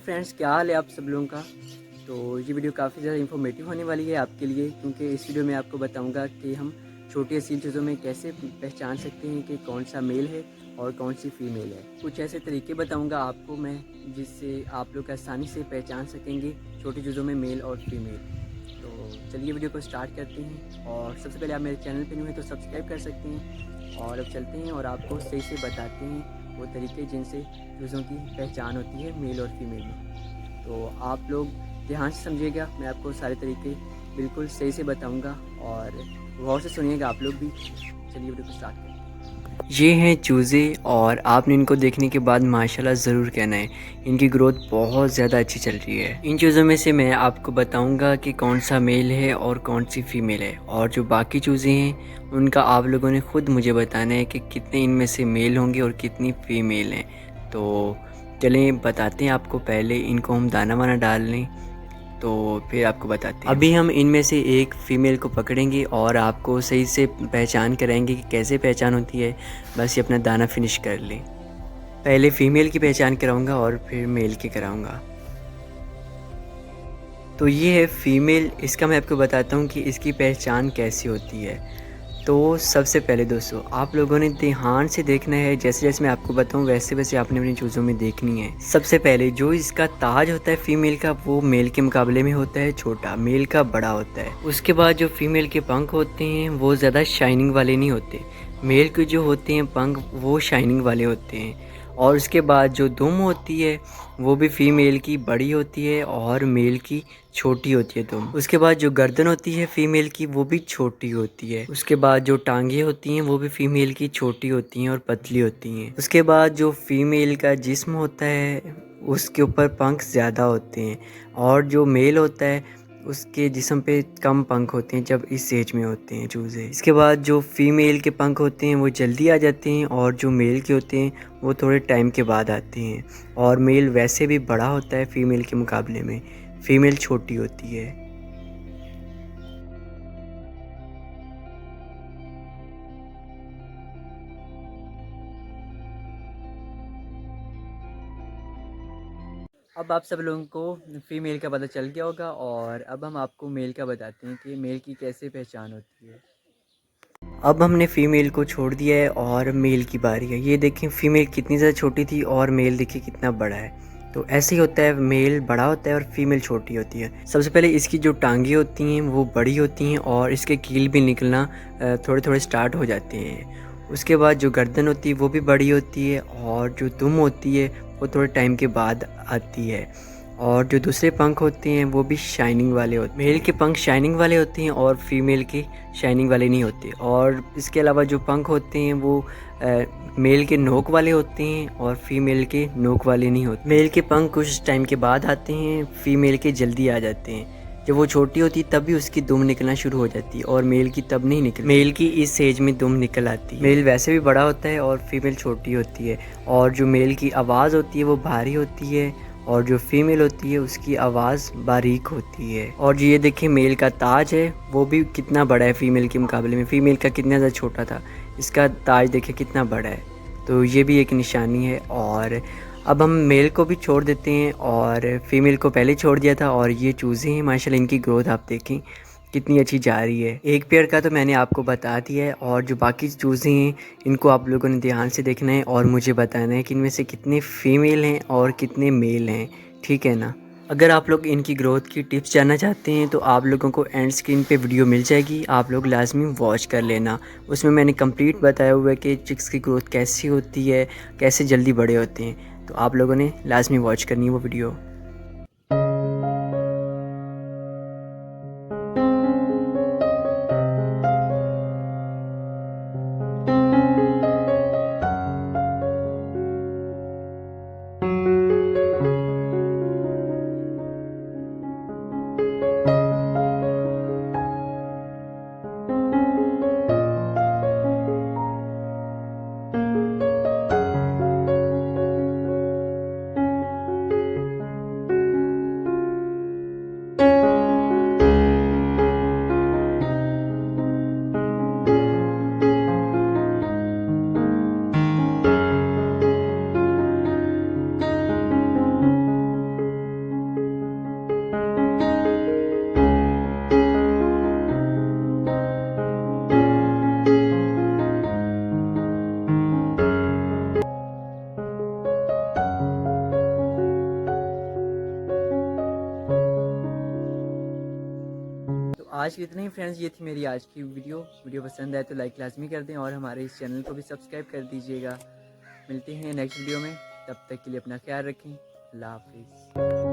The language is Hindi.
फ्रेंड्स, क्या हाल है आप सब लोगों का। तो ये वीडियो काफ़ी ज़्यादा इन्फॉर्मेटिव होने वाली है आपके लिए, क्योंकि इस वीडियो में आपको बताऊंगा कि हम छोटी असील चीज़ों में कैसे पहचान सकते हैं कि कौन सा मेल है और कौन सी फीमेल है। कुछ ऐसे तरीके बताऊंगा आपको मैं जिससे आप लोग आसानी से पहचान सकेंगे छोटी चीज़ों में मेल और फीमेल। तो चलिए वीडियो को स्टार्ट करते हैं। और सबसे पहले आप मेरे चैनल पर न्यू हैं तो सब्सक्राइब कर सकते हैं। और अब चलते हैं और आपको सही से बताते हैं वो तरीके जिनसे चीज़ों की पहचान होती है मेल और फीमेल में। तो आप लोग ध्यान से समझिएगा, मैं आपको सारे तरीके बिल्कुल सही से बताऊंगा और गौर से सुनिएगा आप लोग भी। चलिए वीडियो को स्टार्ट करते हैं। ये हैं चूज़े और आपने इनको देखने के बाद माशाल्लाह ज़रूर कहना है, इनकी ग्रोथ बहुत ज़्यादा अच्छी चल रही है। इन चूज़ों में से मैं आपको बताऊंगा कि कौन सा मेल है और कौन सी फीमेल है, और जो बाकी चूज़े हैं उनका आप लोगों ने ख़ुद मुझे बताना है कि कितने इनमें से मेल होंगे और कितनी फीमेल हैं। तो चलें बताते हैं आपको। पहले इनको हम दाना वाना डाल लें तो फिर आपको बताते हैं। अभी हम इनमें से एक फ़ीमेल को पकड़ेंगे और आपको सही से पहचान कराएंगे कि कैसे पहचान होती है। बस ये अपना दाना फिनिश कर लें। पहले फ़ीमेल की पहचान कराऊंगा और फिर मेल की कराऊंगा। तो ये है फ़ीमेल। इसका मैं आपको बताता हूँ कि इसकी पहचान कैसी होती है। तो सबसे पहले दोस्तों आप लोगों ने ध्यान से देखना है, जैसे जैसे मैं आपको बताऊं वैसे वैसे आपने अपनी चीज़ों में देखनी है। सबसे पहले जो इसका ताज होता है फीमेल का, वो मेल के मुकाबले में होता है छोटा, मेल का बड़ा होता है। उसके बाद जो फीमेल के पंख होते हैं वो ज़्यादा शाइनिंग वाले नहीं होते, मेल के जो होते हैं पंख वो शाइनिंग वाले होते हैं। और उसके बाद जो दुम होती है वो भी फीमेल की बड़ी होती है और मेल की छोटी होती है दुम। उसके बाद जो गर्दन होती है फीमेल की वो भी छोटी होती है। उसके बाद जो टांगे होती हैं वो भी फीमेल की छोटी होती हैं और पतली होती हैं। उसके बाद जो फीमेल का जिस्म होता है उसके ऊपर पंख ज़्यादा होते हैं, और जो मेल होता है उसके जिस्म पे कम पंख होते हैं जब इस एज में होते हैं चूज़े। इसके बाद जो फीमेल के पंख होते हैं वो जल्दी आ जाते हैं, और जो मेल के होते हैं वो थोड़े टाइम के बाद आते हैं। और मेल वैसे भी बड़ा होता है फीमेल के मुकाबले में, फीमेल छोटी होती है। अब आप सब लोगों को फ़ीमेल का पता चल गया होगा, और अब हम आपको मेल का बताते हैं कि मेल की कैसे पहचान होती है। अब हमने फ़ीमेल को छोड़ दिया है और मेल की बारी है। ये देखें फ़ीमेल कितनी ज़्यादा छोटी थी और मेल देखिए कितना बड़ा है। तो ऐसे ही होता है, मेल बड़ा होता है और फीमेल छोटी होती है। सबसे पहले इसकी जो टांगें होती हैं वो बड़ी होती हैं और इसके कील भी निकलना थोड़े थोड़े स्टार्ट हो जाते हैं। उसके बाद जो गर्दन होती है वो भी बड़ी होती है, और जो दुम होती है वो थोड़े टाइम के बाद आती है। और जो दूसरे पंख होते हैं वो भी शाइनिंग वाले होते हैं। मेल के पंख शाइनिंग वाले होते हैं और फीमेल के शाइनिंग वाले नहीं होते। और इसके अलावा जो पंख होते हैं वो मेल के नोक वाले होते हैं और फीमेल के नोक वाले नहीं होते। मेल के पंख कुछ टाइम के बाद आते हैं, फीमेल के जल्दी आ जाते हैं। जब वो छोटी होती है तब भी उसकी दुम निकलना शुरू हो जाती है, और मेल की तब नहीं निकलती। मेल की इस एज में दुम निकल आती है। मेल वैसे भी बड़ा होता है और फीमेल छोटी होती है। और जो मेल की आवाज़ होती है वो भारी होती है, और जो फीमेल होती है उसकी आवाज़ बारीक होती है। और जो ये देखिए मेल का ताज है वो भी कितना बड़ा है फीमेल के मुकाबले में। फीमेल का कितना ज़्यादा छोटा था, इसका ताज देखिए कितना बड़ा है। तो ये भी एक निशानी है। और अब हम मेल को भी छोड़ देते हैं और फीमेल को पहले छोड़ दिया था। और ये चूज़े हैं माशाल्लाह, इनकी ग्रोथ आप देखें कितनी अच्छी जा रही है। एक पेयर का तो मैंने आपको बता दिया है, और जो बाकी चूज़े हैं इनको आप लोगों ने ध्यान से देखना है और मुझे बताना है कि इनमें से कितने फीमेल हैं और कितने मेल हैं, ठीक है ना। अगर आप लोग इनकी ग्रोथ की टिप्स जानना चाहते हैं तो आप लोगों को एंड स्क्रीन पे वीडियो मिल जाएगी, आप लोग लाजमी वॉच कर लेना। उसमें मैंने कंप्लीट बताया हुआ है कि चिक्स की ग्रोथ कैसी होती है, कैसे जल्दी बड़े होते हैं। तो आप लोगों ने लाजमी वॉच करनी है वो वीडियो। आज के इतना ही फ्रेंड्स, ये थी मेरी आज की वीडियो पसंद आए तो लाइक लाजमी कर दें और हमारे इस चैनल को भी सब्सक्राइब कर दीजिएगा। मिलते हैं नेक्स्ट वीडियो में, तब तक के लिए अपना ख्याल रखें। अल्लाह हाफिज़।